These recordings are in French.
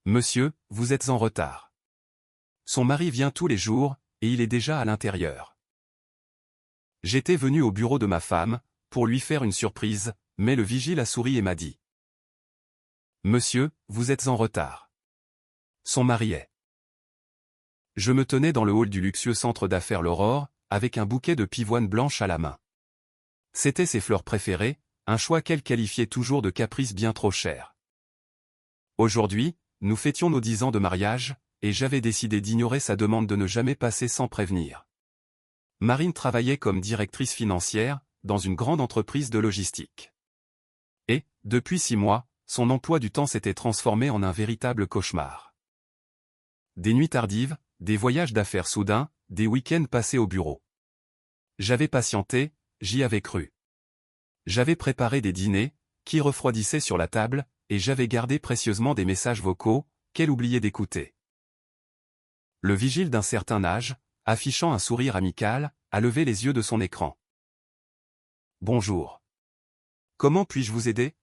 Monsieur, vous êtes en retard. Son mari vient tous les jours, et il est déjà à l'intérieur. J'étais venu au bureau de ma femme, pour lui faire une surprise, mais le vigile a souri et m'a dit. Monsieur, vous êtes en retard. Son mari est. Je me tenais dans le hall du luxueux centre d'affaires L'Aurore, avec un bouquet de pivoine blanche à la main. C'était ses fleurs préférées, un choix qu'elle qualifiait toujours de caprice bien trop cher. Aujourd'hui, nous fêtions nos 10 ans de mariage, et j'avais décidé d'ignorer sa demande de ne jamais passer sans prévenir. Marine travaillait comme directrice financière, dans une grande entreprise de logistique. Et, depuis 6 mois, son emploi du temps s'était transformé en un véritable cauchemar. Des nuits tardives, des voyages d'affaires soudains, des week-ends passés au bureau. J'avais patienté, j'y avais cru. J'avais préparé des dîners, qui refroidissaient sur la table, et j'avais gardé précieusement des messages vocaux, qu'elle oubliait d'écouter. Le vigile d'un certain âge, affichant un sourire amical, a levé les yeux de son écran. Bonjour. Comment puis-je vous aider?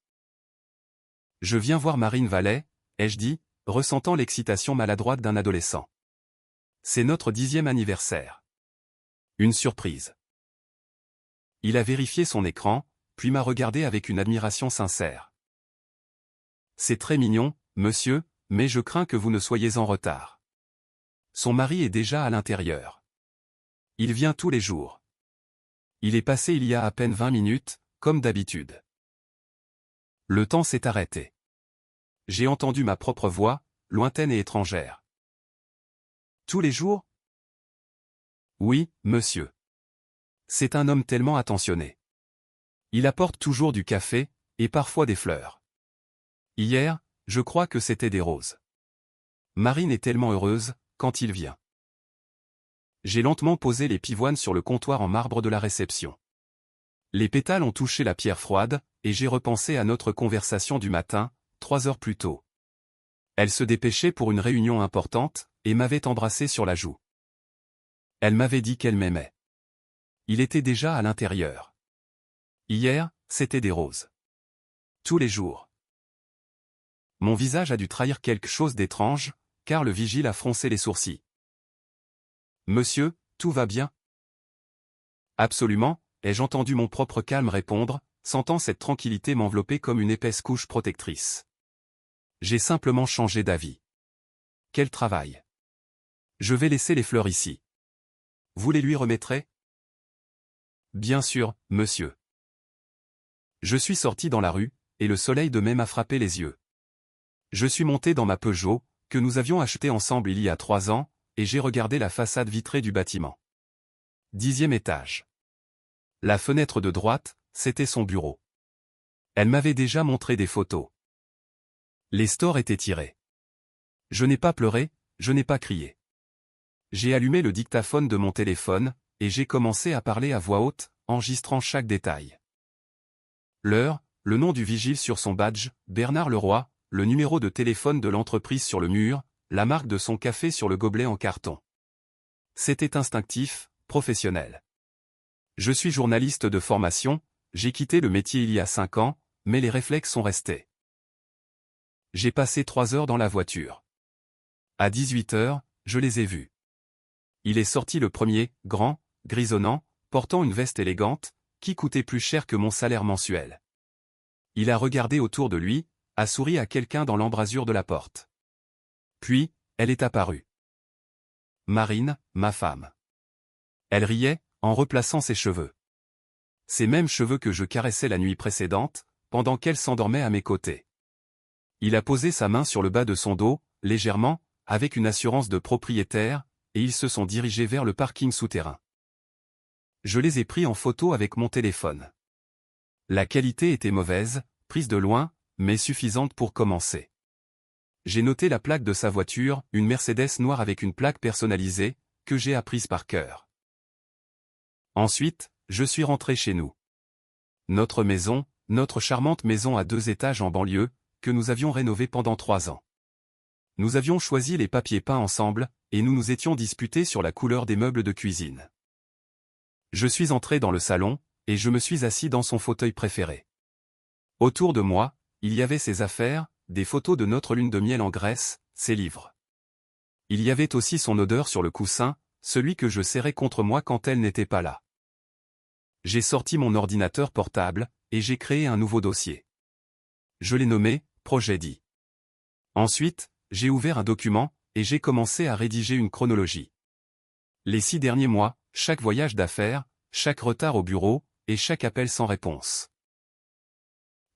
Je viens voir Marine Vallet, ai-je dit, ressentant l'excitation maladroite d'un adolescent. C'est notre 10e anniversaire. Une surprise. Il a vérifié son écran, puis m'a regardé avec une admiration sincère. C'est très mignon, monsieur, mais je crains que vous ne soyez en retard. Son mari est déjà à l'intérieur. Il vient tous les jours. Il est passé il y a à peine 20 minutes, comme d'habitude. Le temps s'est arrêté. J'ai entendu ma propre voix, lointaine et étrangère. Tous les jours? Oui, monsieur. C'est un homme tellement attentionné. Il apporte toujours du café, et parfois des fleurs. Hier, je crois que c'était des roses. Marine est tellement heureuse, quand il vient. J'ai lentement posé les pivoines sur le comptoir en marbre de la réception. Les pétales ont touché la pierre froide, et j'ai repensé à notre conversation du matin, 3 heures plus tôt. Elle se dépêchait pour une réunion importante, et m'avait embrassé sur la joue. Elle m'avait dit qu'elle m'aimait. Il était déjà à l'intérieur. Hier, c'était des roses. Tous les jours. Mon visage a dû trahir quelque chose d'étrange, car le vigile a froncé les sourcils. Monsieur, tout va bien? Absolument, ai-je entendu mon propre calme répondre, sentant cette tranquillité m'envelopper comme une épaisse couche protectrice. J'ai simplement changé d'avis. Quel travail! Je vais laisser les fleurs ici. Vous les lui remettrez? Bien sûr, monsieur. Je suis sorti dans la rue, et le soleil de mai m'a frappé les yeux. Je suis monté dans ma Peugeot, que nous avions achetée ensemble il y a 3 ans, et j'ai regardé la façade vitrée du bâtiment. 10e étage. La fenêtre de droite, c'était son bureau. Elle m'avait déjà montré des photos. Les stores étaient tirés. Je n'ai pas pleuré, je n'ai pas crié. J'ai allumé le dictaphone de mon téléphone, et j'ai commencé à parler à voix haute, enregistrant chaque détail. L'heure, le nom du vigile sur son badge, Bernard Leroy, le numéro de téléphone de l'entreprise sur le mur, la marque de son café sur le gobelet en carton. C'était instinctif, professionnel. Je suis journaliste de formation, j'ai quitté le métier il y a 5 ans, mais les réflexes sont restés. J'ai passé 3 heures dans la voiture. À 18 heures, je les ai vus. Il est sorti le premier, grand, grisonnant, portant une veste élégante, qui coûtait plus cher que mon salaire mensuel. Il a regardé autour de lui, a souri à quelqu'un dans l'embrasure de la porte. Puis, elle est apparue. Marine, ma femme. Elle riait, en replaçant ses cheveux. Ces mêmes cheveux que je caressais la nuit précédente, pendant qu'elle s'endormait à mes côtés. Il a posé sa main sur le bas de son dos, légèrement, avec une assurance de propriétaire, et ils se sont dirigés vers le parking souterrain. Je les ai pris en photo avec mon téléphone. La qualité était mauvaise, prise de loin, mais suffisante pour commencer. J'ai noté la plaque de sa voiture, une Mercedes noire avec une plaque personnalisée, que j'ai apprise par cœur. Ensuite, je suis rentré chez nous. Notre maison, notre charmante maison à 2 étages en banlieue, que nous avions rénovée pendant 3 ans. Nous avions choisi les papiers peints ensemble, et nous nous étions disputés sur la couleur des meubles de cuisine. Je suis entré dans le salon, et je me suis assis dans son fauteuil préféré. Autour de moi, il y avait ses affaires, des photos de notre lune de miel en Grèce, ses livres. Il y avait aussi son odeur sur le coussin, celui que je serrais contre moi quand elle n'était pas là. J'ai sorti mon ordinateur portable, et j'ai créé un nouveau dossier. Je l'ai nommé « Projet dit ». Ensuite, j'ai ouvert un document, et j'ai commencé à rédiger une chronologie. Les 6 derniers mois, chaque voyage d'affaires, chaque retard au bureau, et chaque appel sans réponse.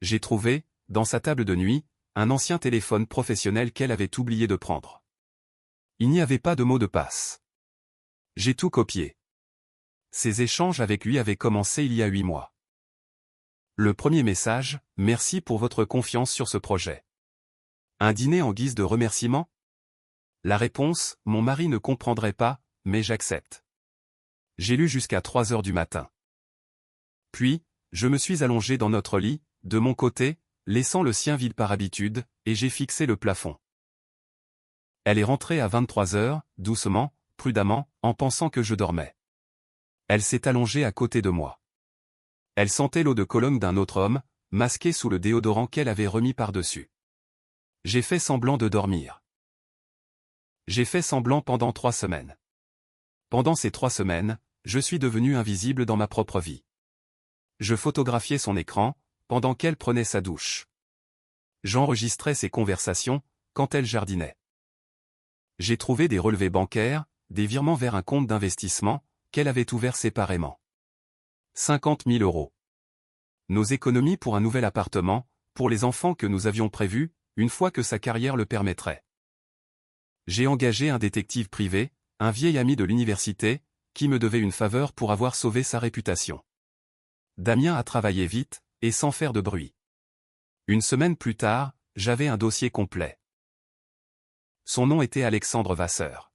J'ai trouvé, dans sa table de nuit, un ancien téléphone professionnel qu'elle avait oublié de prendre. Il n'y avait pas de mot de passe. J'ai tout copié. Ces échanges avec lui avaient commencé il y a 8 mois. Le premier message, « Merci pour votre confiance sur ce projet. » Un dîner en guise de remerciement? La réponse, « Mon mari ne comprendrait pas, mais j'accepte. » J'ai lu jusqu'à 3 heures du matin. Puis, je me suis allongé dans notre lit, de mon côté, laissant le sien vide par habitude, et j'ai fixé le plafond. Elle est rentrée à 23 heures, doucement, prudemment, en pensant que je dormais. Elle s'est allongée à côté de moi. Elle sentait l'eau de Cologne d'un autre homme, masqué sous le déodorant qu'elle avait remis par-dessus. J'ai fait semblant de dormir. J'ai fait semblant pendant 3 semaines. Pendant ces 3 semaines, je suis devenu invisible dans ma propre vie. Je photographiais son écran, pendant qu'elle prenait sa douche. J'enregistrais ses conversations, quand elle jardinait. J'ai trouvé des relevés bancaires, des virements vers un compte d'investissement, qu'elle avait ouvert séparément. 50 000 €. Nos économies pour un nouvel appartement, pour les enfants que nous avions prévus, une fois que sa carrière le permettrait. J'ai engagé un détective privé, un vieil ami de l'université, qui me devait une faveur pour avoir sauvé sa réputation. Damien a travaillé vite, et sans faire de bruit. Une semaine plus tard, j'avais un dossier complet. Son nom était Alexandre Vasseur.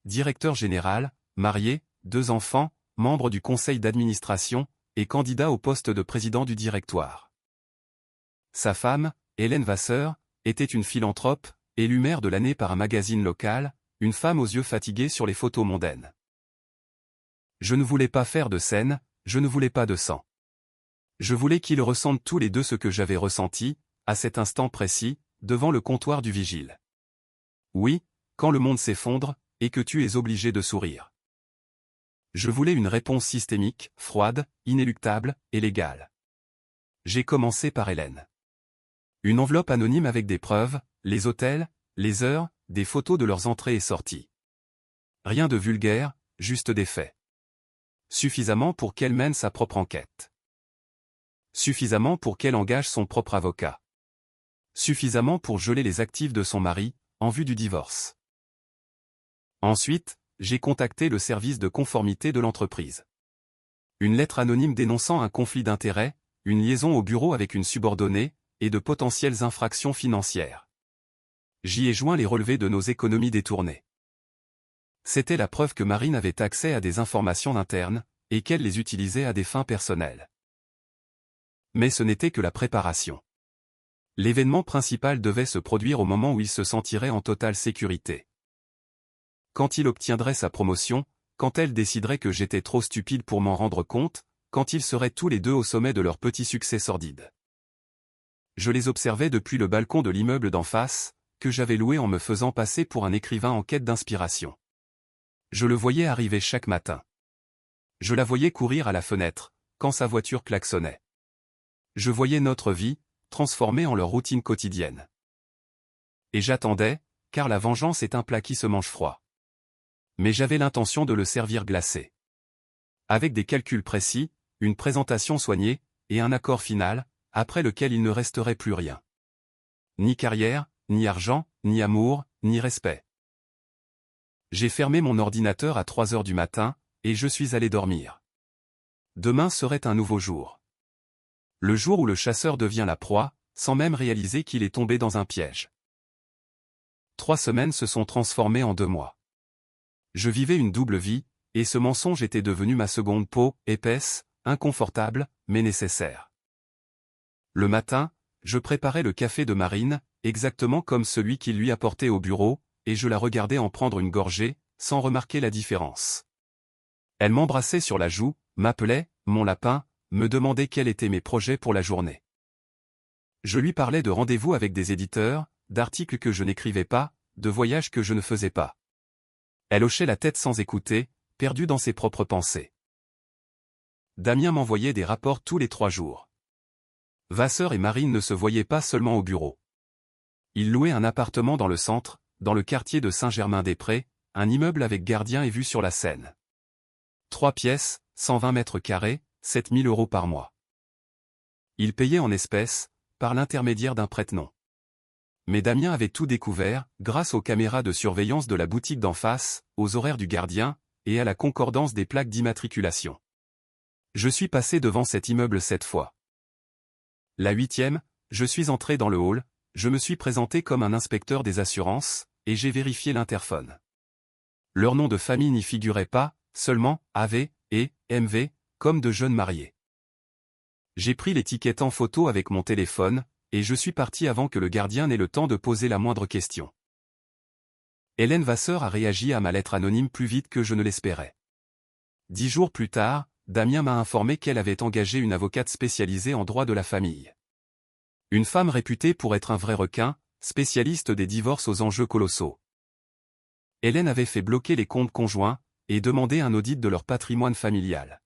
Directeur général, marié, 2 enfants, membre du conseil d'administration, et candidat au poste de président du directoire. Sa femme, Hélène Vasseur, était une philanthrope, élue maire de l'année par un magazine local, une femme aux yeux fatigués sur les photos mondaines. Je ne voulais pas faire de scène, je ne voulais pas de sang. Je voulais qu'ils ressentent tous les deux ce que j'avais ressenti, à cet instant précis, devant le comptoir du vigile. Oui, quand le monde s'effondre, et que tu es obligé de sourire. Je voulais une réponse systémique, froide, inéluctable, et légale. J'ai commencé par Hélène. Une enveloppe anonyme avec des preuves, les hôtels, les heures, des photos de leurs entrées et sorties. Rien de vulgaire, juste des faits. Suffisamment pour qu'elle mène sa propre enquête. Suffisamment pour qu'elle engage son propre avocat. Suffisamment pour geler les actifs de son mari, en vue du divorce. Ensuite, j'ai contacté le service de conformité de l'entreprise. Une lettre anonyme dénonçant un conflit d'intérêts, une liaison au bureau avec une subordonnée, et de potentielles infractions financières. J'y ai joint les relevés de nos économies détournées. C'était la preuve que Marine avait accès à des informations internes, et qu'elle les utilisait à des fins personnelles. Mais ce n'était que la préparation. L'événement principal devait se produire au moment où il se sentirait en totale sécurité. Quand il obtiendrait sa promotion, quand elle déciderait que j'étais trop stupide pour m'en rendre compte, quand ils seraient tous les deux au sommet de leur petit succès sordide. Je les observais depuis le balcon de l'immeuble d'en face, que j'avais loué en me faisant passer pour un écrivain en quête d'inspiration. Je le voyais arriver chaque matin. Je la voyais courir à la fenêtre, quand sa voiture klaxonnait. Je voyais notre vie, transformée en leur routine quotidienne. Et j'attendais, car la vengeance est un plat qui se mange froid. Mais j'avais l'intention de le servir glacé. Avec des calculs précis, une présentation soignée, et un accord final, après lequel il ne resterait plus rien. Ni carrière, ni argent, ni amour, ni respect. J'ai fermé mon ordinateur à 3 heures du matin, et je suis allé dormir. Demain serait un nouveau jour. Le jour où le chasseur devient la proie, sans même réaliser qu'il est tombé dans un piège. 3 semaines se sont transformées en 2 mois. Je vivais une double vie, et ce mensonge était devenu ma seconde peau, épaisse, inconfortable, mais nécessaire. Le matin, je préparais le café de Marine, exactement comme celui qu'il lui apportait au bureau, et je la regardais en prendre une gorgée, sans remarquer la différence. Elle m'embrassait sur la joue, m'appelait « mon lapin », me demandait quels étaient mes projets pour la journée. Je lui parlais de rendez-vous avec des éditeurs, d'articles que je n'écrivais pas, de voyages que je ne faisais pas. Elle hochait la tête sans écouter, perdue dans ses propres pensées. Damien m'envoyait des rapports tous les 3 jours. Vasseur et Marine ne se voyaient pas seulement au bureau. Ils louaient un appartement dans le centre, dans le quartier de Saint-Germain-des-Prés, un immeuble avec gardien et vue sur la Seine. 3 pièces, 120 mètres carrés, 7 000 € par mois. Ils payaient en espèces, par l'intermédiaire d'un prête-nom. Mais Damien avait tout découvert, grâce aux caméras de surveillance de la boutique d'en face, aux horaires du gardien, et à la concordance des plaques d'immatriculation. Je suis passé devant cet immeuble 7 fois. La 8e, je suis entré dans le hall, je me suis présenté comme un inspecteur des assurances, et j'ai vérifié l'interphone. Leur nom de famille n'y figurait pas, seulement AV et MV, comme de jeunes mariés. J'ai pris l'étiquette en photo avec mon téléphone, et je suis parti avant que le gardien n'ait le temps de poser la moindre question. Hélène Vasseur a réagi à ma lettre anonyme plus vite que je ne l'espérais. 10 jours plus tard, Damien m'a informé qu'elle avait engagé une avocate spécialisée en droit de la famille. Une femme réputée pour être un vrai requin, spécialiste des divorces aux enjeux colossaux. Hélène avait fait bloquer les comptes conjoints, et demandé un audit de leur patrimoine familial.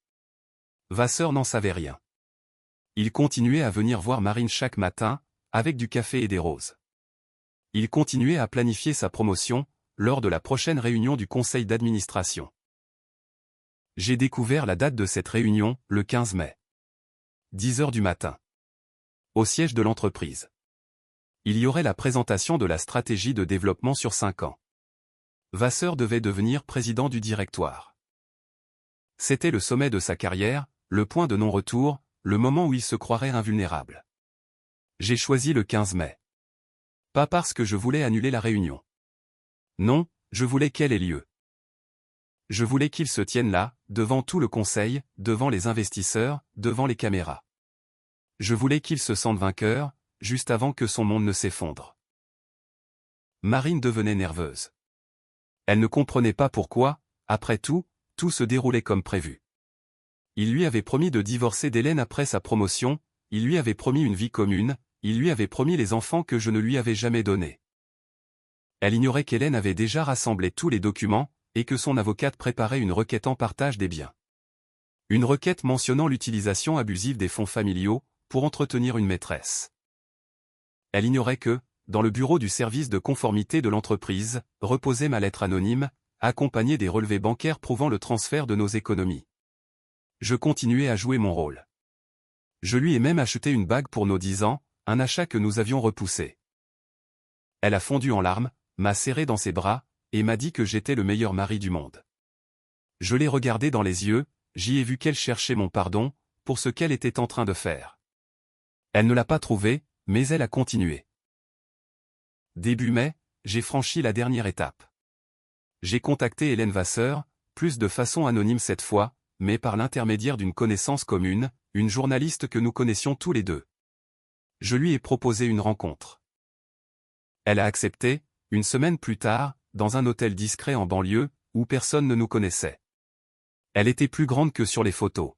Vasseur n'en savait rien. Il continuait à venir voir Marine chaque matin, avec du café et des roses. Il continuait à planifier sa promotion, lors de la prochaine réunion du conseil d'administration. J'ai découvert la date de cette réunion, le 15 mai. 10 h du matin. Au siège de l'entreprise. Il y aurait la présentation de la stratégie de développement sur 5 ans. Vasseur devait devenir président du directoire. C'était le sommet de sa carrière, le point de non-retour, le moment où il se croirait invulnérable. J'ai choisi le 15 mai. Pas parce que je voulais annuler la réunion. Non, je voulais qu'elle ait lieu. Je voulais qu'il se tienne là, devant tout le conseil, devant les investisseurs, devant les caméras. Je voulais qu'il se sente vainqueur, juste avant que son monde ne s'effondre. Marine devenait nerveuse. Elle ne comprenait pas pourquoi, après tout, tout se déroulait comme prévu. Il lui avait promis de divorcer d'Hélène après sa promotion, il lui avait promis une vie commune, il lui avait promis les enfants que je ne lui avais jamais donnés. Elle ignorait qu'Hélène avait déjà rassemblé tous les documents, et que son avocate préparait une requête en partage des biens. Une requête mentionnant l'utilisation abusive des fonds familiaux, pour entretenir une maîtresse. Elle ignorait que, dans le bureau du service de conformité de l'entreprise, reposait ma lettre anonyme, accompagnée des relevés bancaires prouvant le transfert de nos économies. Je continuais à jouer mon rôle. Je lui ai même acheté une bague pour nos 10 ans, un achat que nous avions repoussé. Elle a fondu en larmes, m'a serré dans ses bras, et m'a dit que j'étais le meilleur mari du monde. Je l'ai regardée dans les yeux, j'y ai vu qu'elle cherchait mon pardon, pour ce qu'elle était en train de faire. Elle ne l'a pas trouvé, mais elle a continué. Début mai, j'ai franchi la dernière étape. J'ai contacté Hélène Vasseur, plus de façon anonyme cette fois, mais par l'intermédiaire d'une connaissance commune, une journaliste que nous connaissions tous les deux. Je lui ai proposé une rencontre. Elle a accepté, une semaine plus tard, dans un hôtel discret en banlieue, où personne ne nous connaissait. Elle était plus grande que sur les photos.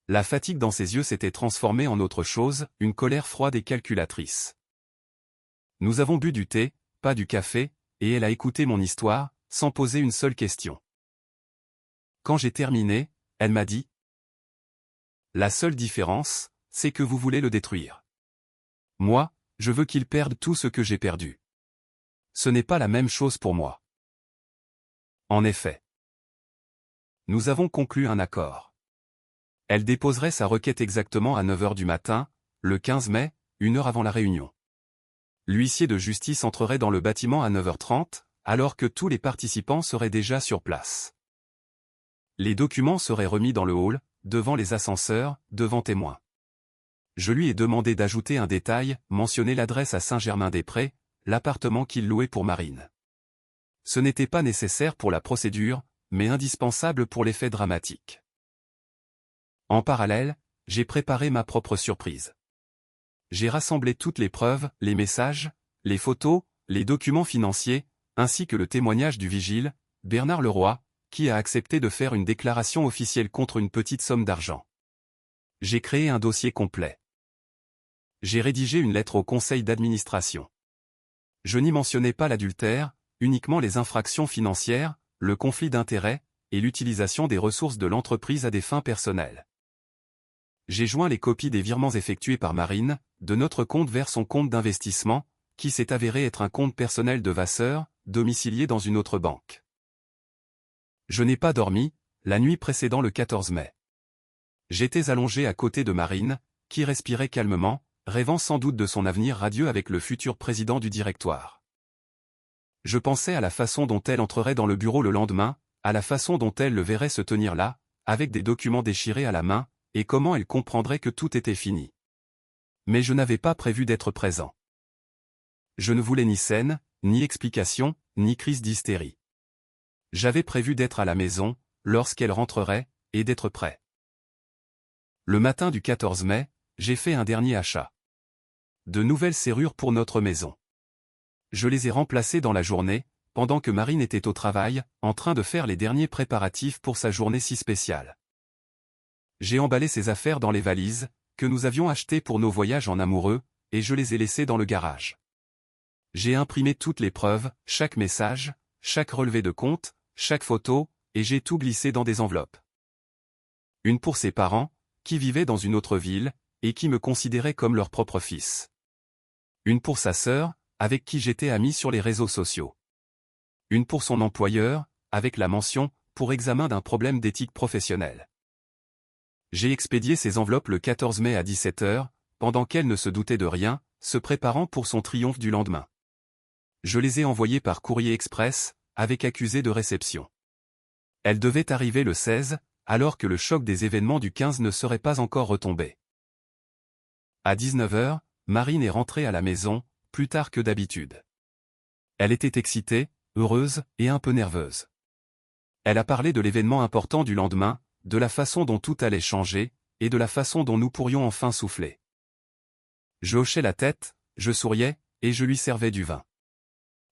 La fatigue dans ses yeux s'était transformée en autre chose, une colère froide et calculatrice. Nous avons bu du thé, pas du café, et elle a écouté mon histoire, sans poser une seule question. Quand j'ai terminé, elle m'a dit : « La seule différence, c'est que vous voulez le détruire. Moi, je veux qu'il perde tout ce que j'ai perdu. Ce n'est pas la même chose pour moi. » En effet. Nous avons conclu un accord. Elle déposerait sa requête exactement à 9 h du matin, le 15 mai, 1 heure avant la réunion. L'huissier de justice entrerait dans le bâtiment à 9 h 30, alors que tous les participants seraient déjà sur place. Les documents seraient remis dans le hall, devant les ascenseurs, devant témoins. Je lui ai demandé d'ajouter un détail, mentionner l'adresse à Saint-Germain-des-Prés, l'appartement qu'il louait pour Marine. Ce n'était pas nécessaire pour la procédure, mais indispensable pour l'effet dramatique. En parallèle, j'ai préparé ma propre surprise. J'ai rassemblé toutes les preuves, les messages, les photos, les documents financiers, ainsi que le témoignage du vigile, Bernard Leroy, qui a accepté de faire une déclaration officielle contre une petite somme d'argent. J'ai créé un dossier complet. J'ai rédigé une lettre au conseil d'administration. Je n'y mentionnais pas l'adultère, uniquement les infractions financières, le conflit d'intérêts, et l'utilisation des ressources de l'entreprise à des fins personnelles. J'ai joint les copies des virements effectués par Marine, de notre compte vers son compte d'investissement, qui s'est avéré être un compte personnel de Vasseur, domicilié dans une autre banque. Je n'ai pas dormi, la nuit précédant le 14 mai. J'étais allongé à côté de Marine, qui respirait calmement, rêvant sans doute de son avenir radieux avec le futur président du directoire. Je pensais à la façon dont elle entrerait dans le bureau le lendemain, à la façon dont elle le verrait se tenir là, avec des documents déchirés à la main, et comment elle comprendrait que tout était fini. Mais je n'avais pas prévu d'être présent. Je ne voulais ni scène, ni explication, ni crise d'hystérie. J'avais prévu d'être à la maison, lorsqu'elle rentrerait, et d'être prêt. Le matin du 14 mai, j'ai fait un dernier achat. De nouvelles serrures pour notre maison. Je les ai remplacées dans la journée, pendant que Marine était au travail, en train de faire les derniers préparatifs pour sa journée si spéciale. J'ai emballé ses affaires dans les valises, que nous avions achetées pour nos voyages en amoureux, et je les ai laissées dans le garage. J'ai imprimé toutes les preuves, chaque message, chaque relevé de compte, chaque photo, et j'ai tout glissé dans des enveloppes. Une pour ses parents, qui vivaient dans une autre ville, et qui me considéraient comme leur propre fils. Une pour sa sœur, avec qui j'étais ami sur les réseaux sociaux. Une pour son employeur, avec la mention « pour examen d'un problème d'éthique professionnelle ». J'ai expédié ces enveloppes le 14 mai à 17 h, pendant qu'elle ne se doutait de rien, se préparant pour son triomphe du lendemain. Je les ai envoyées par courrier express, avec accusé de réception. Elles devaient arriver le 16, alors que le choc des événements du 15 ne serait pas encore retombé. À 19 h, Marine est rentrée à la maison, plus tard que d'habitude. Elle était excitée, heureuse et un peu nerveuse. Elle a parlé de l'événement important du lendemain, de la façon dont tout allait changer, et de la façon dont nous pourrions enfin souffler. Je hochais la tête, je souriais, et je lui servais du vin.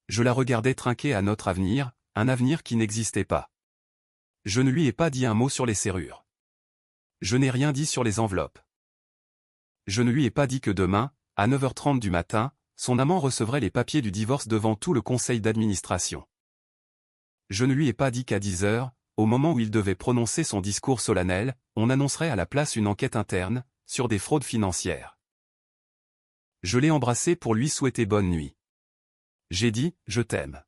Je la regardais trinquer à notre avenir, un avenir qui n'existait pas. Je ne lui ai pas dit un mot sur les serrures. Je n'ai rien dit sur les enveloppes. Je ne lui ai pas dit que demain, à 9 h 30 du matin, son amant recevrait les papiers du divorce devant tout le conseil d'administration. Je ne lui ai pas dit qu'à 10 h, au moment où il devait prononcer son discours solennel, on annoncerait à la place une enquête interne, sur des fraudes financières. Je l'ai embrassée pour lui souhaiter bonne nuit. J'ai dit « Je t'aime ».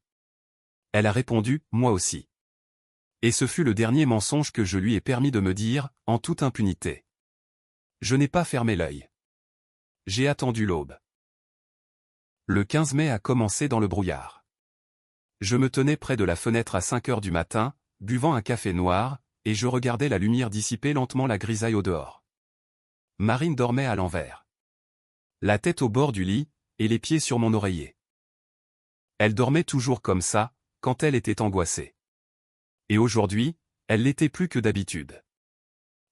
Elle a répondu « Moi aussi ». Et ce fut le dernier mensonge que je lui ai permis de me dire, en toute impunité. Je n'ai pas fermé l'œil. J'ai attendu l'aube. Le 15 mai a commencé dans le brouillard. Je me tenais près de la fenêtre à 5 h du matin, buvant un café noir, et je regardais la lumière dissiper lentement la grisaille au dehors. Marine dormait à l'envers. La tête au bord du lit, et les pieds sur mon oreiller. Elle dormait toujours comme ça, quand elle était angoissée. Et aujourd'hui, elle l'était plus que d'habitude.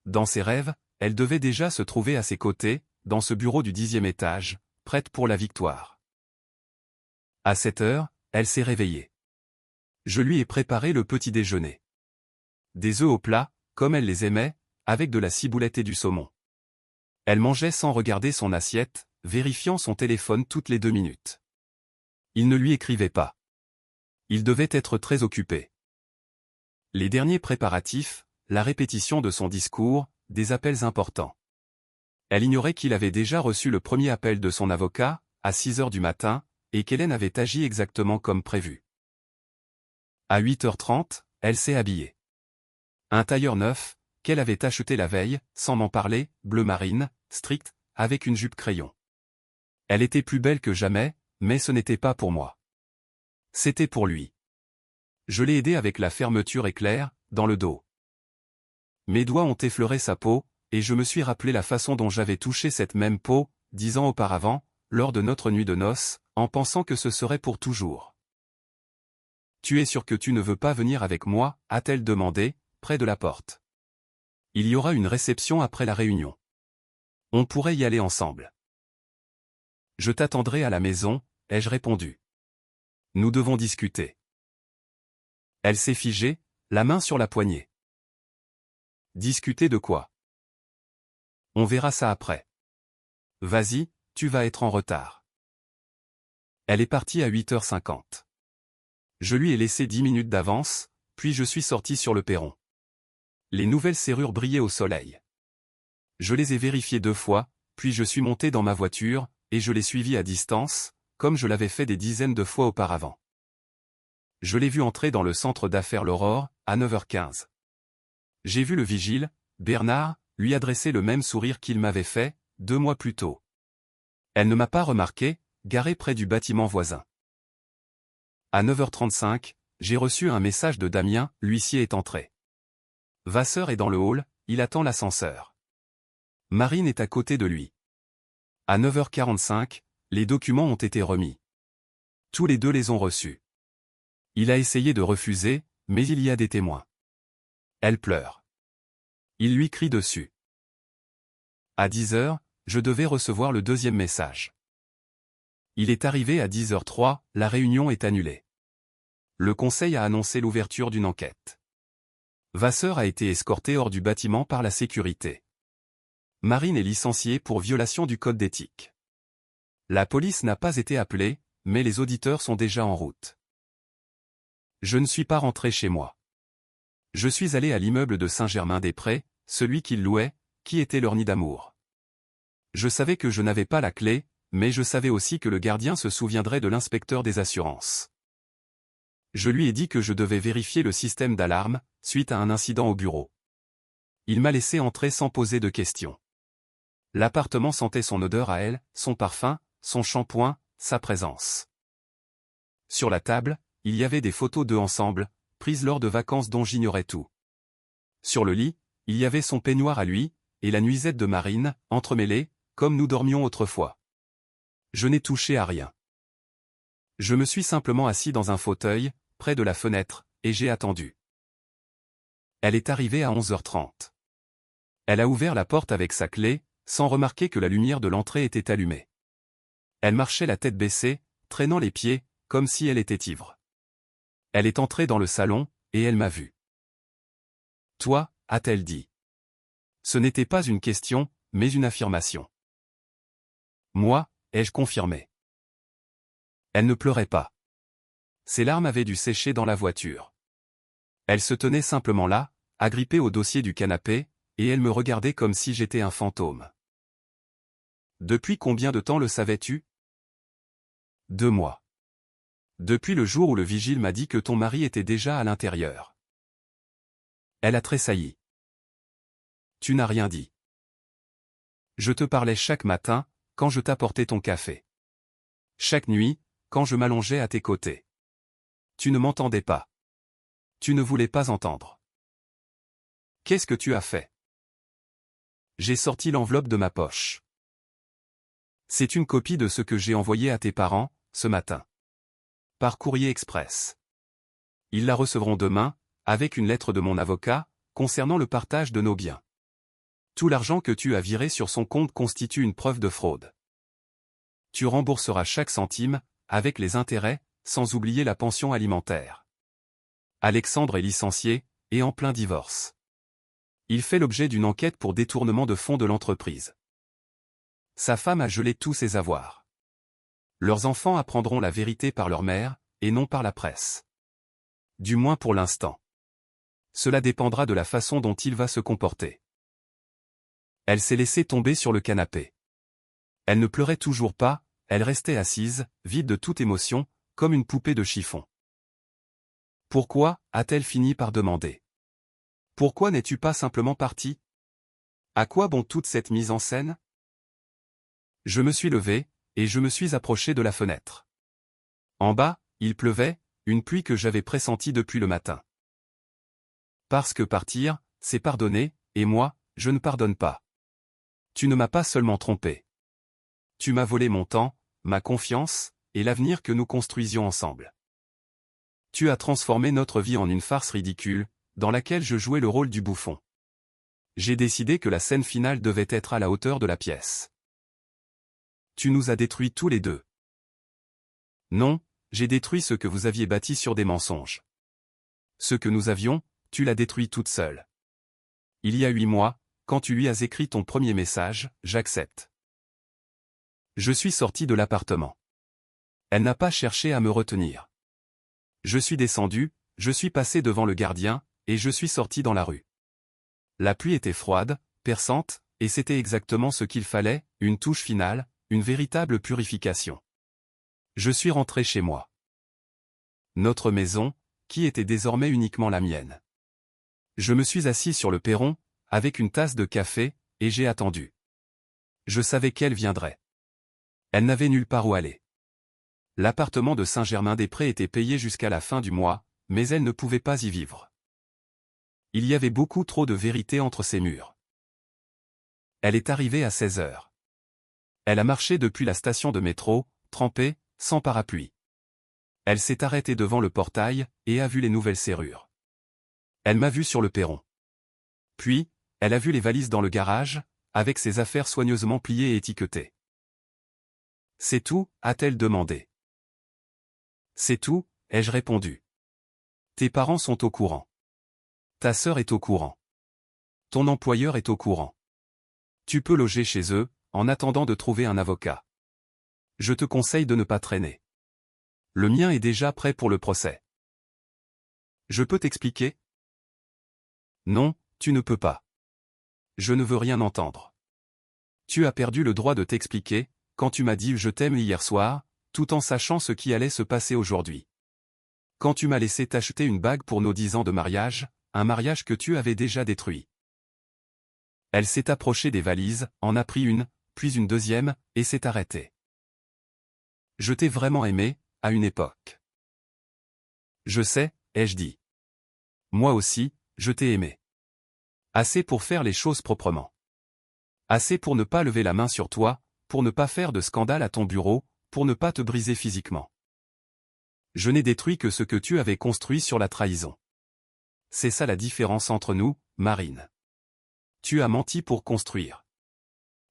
Dans ses rêves, elle devait déjà se trouver à ses côtés, dans ce bureau du 10e étage, prête pour la victoire. À 7 h, elle s'est réveillée. Je lui ai préparé le petit déjeuner. Des œufs au plat, comme elle les aimait, avec de la ciboulette et du saumon. Elle mangeait sans regarder son assiette, vérifiant son téléphone toutes les 2 minutes. Il ne lui écrivait pas. Il devait être très occupé. Les derniers préparatifs, la répétition de son discours, des appels importants. Elle ignorait qu'il avait déjà reçu le premier appel de son avocat, à 6 h du matin, et qu'Hélène avait agi exactement comme prévu. À 8 h 30, elle s'est habillée. Un tailleur neuf, qu'elle avait acheté la veille, sans m'en parler, bleu marine, strict, avec une jupe crayon. Elle était plus belle que jamais, mais ce n'était pas pour moi. C'était pour lui. Je l'ai aidé avec la fermeture éclair, dans le dos. Mes doigts ont effleuré sa peau, et je me suis rappelé la façon dont j'avais touché cette même peau, 10 ans auparavant, lors de notre nuit de noces, en pensant que ce serait pour toujours. « Tu es sûr que tu ne veux pas venir avec moi ?» a-t-elle demandé, près de la porte. « Il y aura une réception après la réunion. On pourrait y aller ensemble. »« Je t'attendrai à la maison », ai-je répondu. « Nous devons discuter. » Elle s'est figée, la main sur la poignée. « Discuter de quoi ? On verra ça après. Vas-y, tu vas être en retard. » Elle est partie à 8h50. Je lui ai laissé 10 minutes d'avance, puis je suis sorti sur le perron. Les nouvelles serrures brillaient au soleil. Je les ai vérifiées 2 fois, puis je suis monté dans ma voiture, et je l'ai suivi à distance, comme je l'avais fait des dizaines de fois auparavant. Je l'ai vu entrer dans le centre d'affaires L'Aurore, à 9h15. J'ai vu le vigile, Bernard, lui adresser le même sourire qu'il m'avait fait, 2 mois plus tôt. Elle ne m'a pas remarqué, garé près du bâtiment voisin. À 9h35, j'ai reçu un message de Damien, l'huissier est entré. Vasseur est dans le hall, il attend l'ascenseur. Marine est à côté de lui. À 9h45, les documents ont été remis. Tous les deux les ont reçus. Il a essayé de refuser, mais il y a des témoins. Elle pleure. Il lui crie dessus. À 10h, je devais recevoir le deuxième message. Il est arrivé à 10h03, la réunion est annulée. Le conseil a annoncé l'ouverture d'une enquête. Vasseur a été escorté hors du bâtiment par la sécurité. Marine est licenciée pour violation du code d'éthique. La police n'a pas été appelée, mais les auditeurs sont déjà en route. Je ne suis pas rentré chez moi. Je suis allé à l'immeuble de Saint-Germain-des-Prés, celui qu'ils louaient, qui était leur nid d'amour. Je savais que je n'avais pas la clé, mais je savais aussi que le gardien se souviendrait de l'inspecteur des assurances. Je lui ai dit que je devais vérifier le système d'alarme, suite à un incident au bureau. Il m'a laissé entrer sans poser de questions. L'appartement sentait son odeur à elle, son parfum, son shampoing, sa présence. Sur la table, il y avait des photos d'eux ensemble, prises lors de vacances dont j'ignorais tout. Sur le lit, il y avait son peignoir à lui, et la nuisette de Marine, entremêlées, comme nous dormions autrefois. Je n'ai touché à rien. Je me suis simplement assis dans un fauteuil, près de la fenêtre, et j'ai attendu. Elle est arrivée à 11h30. Elle a ouvert la porte avec sa clé, sans remarquer que la lumière de l'entrée était allumée. Elle marchait la tête baissée, traînant les pieds, comme si elle était ivre. Elle est entrée dans le salon, et elle m'a vu. « Toi » a-t-elle dit. Ce n'était pas une question, mais une affirmation. Moi, ai-je confirmé. Elle ne pleurait pas. Ses larmes avaient dû sécher dans la voiture. Elle se tenait simplement là, agrippée au dossier du canapé, et elle me regardait comme si j'étais un fantôme. Depuis combien de temps le savais-tu ? 2 mois. Depuis le jour où le vigile m'a dit que ton mari était déjà à l'intérieur. Elle a tressailli. Tu n'as rien dit. Je te parlais chaque matin, quand je t'apportais ton café. Chaque nuit, quand je m'allongeais à tes côtés. Tu ne m'entendais pas. Tu ne voulais pas entendre. Qu'est-ce que tu as fait ? J'ai sorti l'enveloppe de ma poche. C'est une copie de ce que j'ai envoyé à tes parents, ce matin. Par courrier express. Ils la recevront demain, avec une lettre de mon avocat, concernant le partage de nos biens. Tout l'argent que tu as viré sur son compte constitue une preuve de fraude. Tu rembourseras chaque centime, avec les intérêts, sans oublier la pension alimentaire. Alexandre est licencié, et en plein divorce. Il fait l'objet d'une enquête pour détournement de fonds de l'entreprise. Sa femme a gelé tous ses avoirs. Leurs enfants apprendront la vérité par leur mère, et non par la presse. Du moins pour l'instant. Cela dépendra de la façon dont il va se comporter. Elle s'est laissée tomber sur le canapé. Elle ne pleurait toujours pas, elle restait assise, vide de toute émotion, comme une poupée de chiffon. Pourquoi, a-t-elle fini par demander. Pourquoi n'es-tu pas simplement parti ? À quoi bon toute cette mise en scène ? Je me suis levé, et je me suis approché de la fenêtre. En bas, il pleuvait, une pluie que j'avais pressentie depuis le matin. Parce que partir, c'est pardonner, et moi, je ne pardonne pas. Tu ne m'as pas seulement trompé. Tu m'as volé mon temps, ma confiance, et l'avenir que nous construisions ensemble. Tu as transformé notre vie en une farce ridicule, dans laquelle je jouais le rôle du bouffon. J'ai décidé que la scène finale devait être à la hauteur de la pièce. Tu nous as détruits tous les deux. Non, j'ai détruit ce que vous aviez bâti sur des mensonges. Ce que nous avions, tu l'as détruit toute seule. Il y a 8 mois, quand tu lui as écrit ton premier message, j'accepte. Je suis sorti de l'appartement. Elle n'a pas cherché à me retenir. Je suis descendu, je suis passé devant le gardien, et je suis sorti dans la rue. La pluie était froide, perçante, et c'était exactement ce qu'il fallait, une touche finale, une véritable purification. Je suis rentré chez moi. Notre maison, qui était désormais uniquement la mienne. Je me suis assis sur le perron, avec une tasse de café, et j'ai attendu. Je savais qu'elle viendrait. Elle n'avait nulle part où aller. L'appartement de Saint-Germain-des-Prés était payé jusqu'à la fin du mois, mais elle ne pouvait pas y vivre. Il y avait beaucoup trop de vérité entre ces murs. Elle est arrivée à 16 heures. Elle a marché depuis la station de métro, trempée, sans parapluie. Elle s'est arrêtée devant le portail, et a vu les nouvelles serrures. Elle m'a vu sur le perron. Puis, elle a vu les valises dans le garage, avec ses affaires soigneusement pliées et étiquetées. « C'est tout ?» a-t-elle demandé. « C'est tout », ai-je répondu. « Tes parents sont au courant. Ta sœur est au courant. Ton employeur est au courant. Tu peux loger chez eux, en attendant de trouver un avocat. Je te conseille de ne pas traîner. Le mien est déjà prêt pour le procès. Je peux t'expliquer ? Non, tu ne peux pas. Je ne veux rien entendre. Tu as perdu le droit de t'expliquer, quand tu m'as dit « je t'aime » hier soir, tout en sachant ce qui allait se passer aujourd'hui. Quand tu m'as laissé t'acheter une bague pour nos 10 ans de mariage, un mariage que tu avais déjà détruit. Elle s'est approchée des valises, en a pris une, puis une deuxième, et s'est arrêtée. Je t'ai vraiment aimé, à une époque. Je sais, ai-je dit. Moi aussi, je t'ai aimé. Assez pour faire les choses proprement. Assez pour ne pas lever la main sur toi, pour ne pas faire de scandale à ton bureau, pour ne pas te briser physiquement. Je n'ai détruit que ce que tu avais construit sur la trahison. C'est ça la différence entre nous, Marine. Tu as menti pour construire.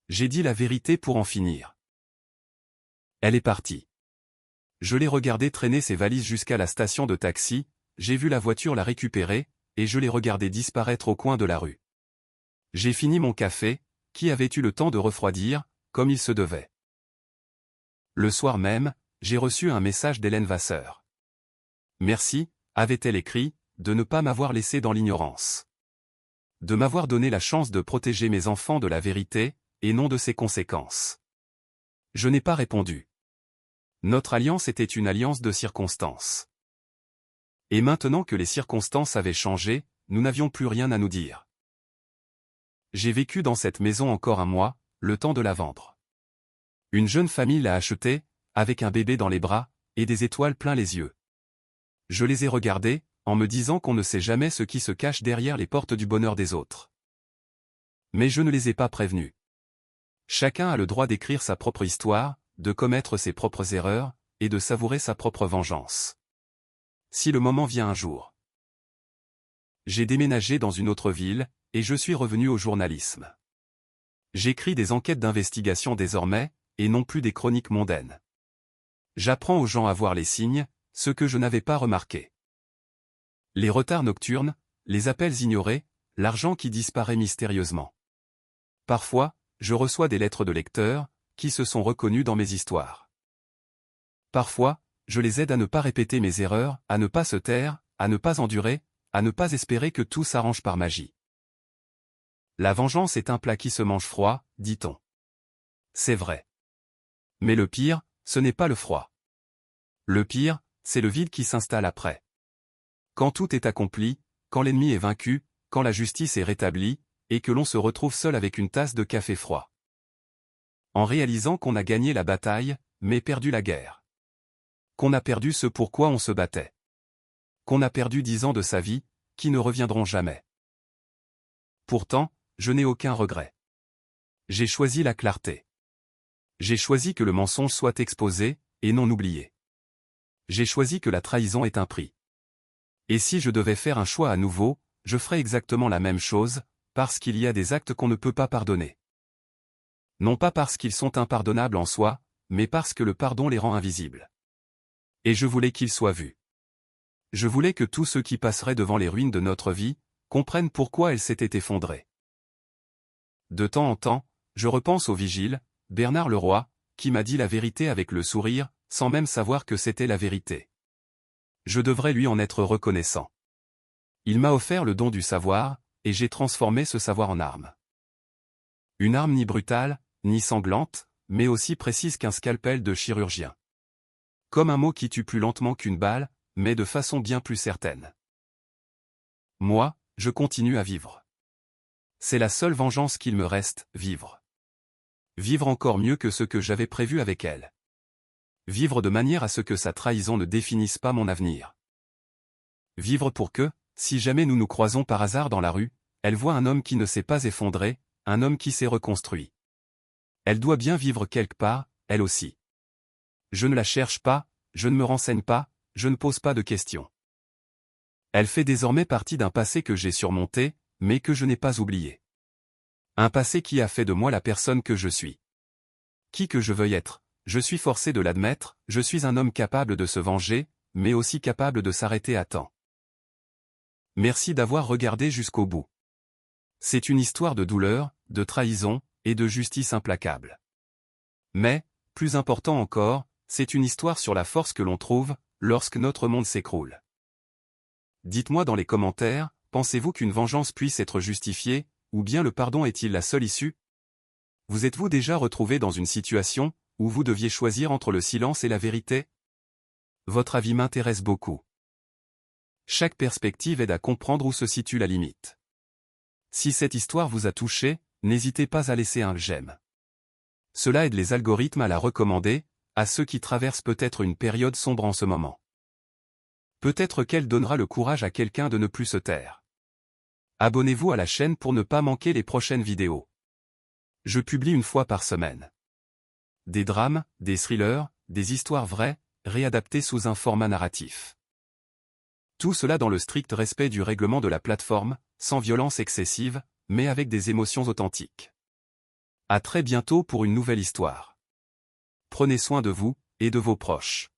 J'ai dit la vérité pour en finir. Elle est partie. Je l'ai regardé traîner ses valises jusqu'à la station de taxi, j'ai vu la voiture la récupérer, et je l'ai regardé disparaître au coin de la rue. J'ai fini mon café, qui avait eu le temps de refroidir, comme il se devait. Le soir même, j'ai reçu un message d'Hélène Vasseur. Merci, avait-elle écrit, de ne pas m'avoir laissé dans l'ignorance. De m'avoir donné la chance de protéger mes enfants de la vérité, et non de ses conséquences. Je n'ai pas répondu. Notre alliance était une alliance de circonstances. Et maintenant que les circonstances avaient changé, nous n'avions plus rien à nous dire. J'ai vécu dans cette maison encore un mois, le temps de la vendre. Une jeune famille l'a achetée, avec un bébé dans les bras, et des étoiles plein les yeux. Je les ai regardés, en me disant qu'on ne sait jamais ce qui se cache derrière les portes du bonheur des autres. Mais je ne les ai pas prévenus. Chacun a le droit d'écrire sa propre histoire, de commettre ses propres erreurs, et de savourer sa propre vengeance. Si le moment vient un jour. J'ai déménagé dans une autre ville, et je suis revenu au journalisme. J'écris des enquêtes d'investigation désormais, et non plus des chroniques mondaines. J'apprends aux gens à voir les signes, ce que je n'avais pas remarqué. Les retards nocturnes, les appels ignorés, l'argent qui disparaît mystérieusement. Parfois, je reçois des lettres de lecteurs, qui se sont reconnus dans mes histoires. Parfois, je les aide à ne pas répéter mes erreurs, à ne pas se taire, à ne pas endurer, à ne pas espérer que tout s'arrange par magie. La vengeance est un plat qui se mange froid, dit-on. C'est vrai. Mais le pire, ce n'est pas le froid. Le pire, c'est le vide qui s'installe après. Quand tout est accompli, quand l'ennemi est vaincu, quand la justice est rétablie, et que l'on se retrouve seul avec une tasse de café froid. En réalisant qu'on a gagné la bataille, mais perdu la guerre. Qu'on a perdu ce pourquoi on se battait. Qu'on a perdu 10 ans de sa vie, qui ne reviendront jamais. Pourtant, je n'ai aucun regret. J'ai choisi la clarté. J'ai choisi que le mensonge soit exposé, et non oublié. J'ai choisi que la trahison ait un prix. Et si je devais faire un choix à nouveau, je ferais exactement la même chose, parce qu'il y a des actes qu'on ne peut pas pardonner. Non pas parce qu'ils sont impardonnables en soi, mais parce que le pardon les rend invisibles. Et je voulais qu'ils soient vus. Je voulais que tous ceux qui passeraient devant les ruines de notre vie, comprennent pourquoi elles s'étaient effondrées. De temps en temps, je repense au vigile, Bernard Leroy, qui m'a dit la vérité avec le sourire, sans même savoir que c'était la vérité. Je devrais lui en être reconnaissant. Il m'a offert le don du savoir, et j'ai transformé ce savoir en arme. Une arme ni brutale, ni sanglante, mais aussi précise qu'un scalpel de chirurgien. Comme un mot qui tue plus lentement qu'une balle, mais de façon bien plus certaine. Moi, je continue à vivre. C'est la seule vengeance qu'il me reste, vivre. Vivre encore mieux que ce que j'avais prévu avec elle. Vivre de manière à ce que sa trahison ne définisse pas mon avenir. Vivre pour que, si jamais nous nous croisons par hasard dans la rue, elle voit un homme qui ne s'est pas effondré, un homme qui s'est reconstruit. Elle doit bien vivre quelque part, elle aussi. Je ne la cherche pas, je ne me renseigne pas, je ne pose pas de questions. Elle fait désormais partie d'un passé que j'ai surmonté, mais que je n'ai pas oublié. Un passé qui a fait de moi la personne que je suis. Qui que je veuille être, je suis forcé de l'admettre, je suis un homme capable de se venger, mais aussi capable de s'arrêter à temps. Merci d'avoir regardé jusqu'au bout. C'est une histoire de douleur, de trahison, et de justice implacable. Mais, plus important encore, c'est une histoire sur la force que l'on trouve, lorsque notre monde s'écroule. Dites-moi dans les commentaires, pensez-vous qu'une vengeance puisse être justifiée, ou bien le pardon est-il la seule issue? Vous êtes-vous déjà retrouvé dans une situation, où vous deviez choisir entre le silence et la vérité? Votre avis m'intéresse beaucoup. Chaque perspective aide à comprendre où se situe la limite. Si cette histoire vous a touché, n'hésitez pas à laisser un j'aime. Cela aide les algorithmes à la recommander, à ceux qui traversent peut-être une période sombre en ce moment. Peut-être qu'elle donnera le courage à quelqu'un de ne plus se taire. Abonnez-vous à la chaîne pour ne pas manquer les prochaines vidéos. Je publie une fois par semaine. Des drames, des thrillers, des histoires vraies, réadaptées sous un format narratif. Tout cela dans le strict respect du règlement de la plateforme, sans violence excessive, mais avec des émotions authentiques. À très bientôt pour une nouvelle histoire. Prenez soin de vous, et de vos proches.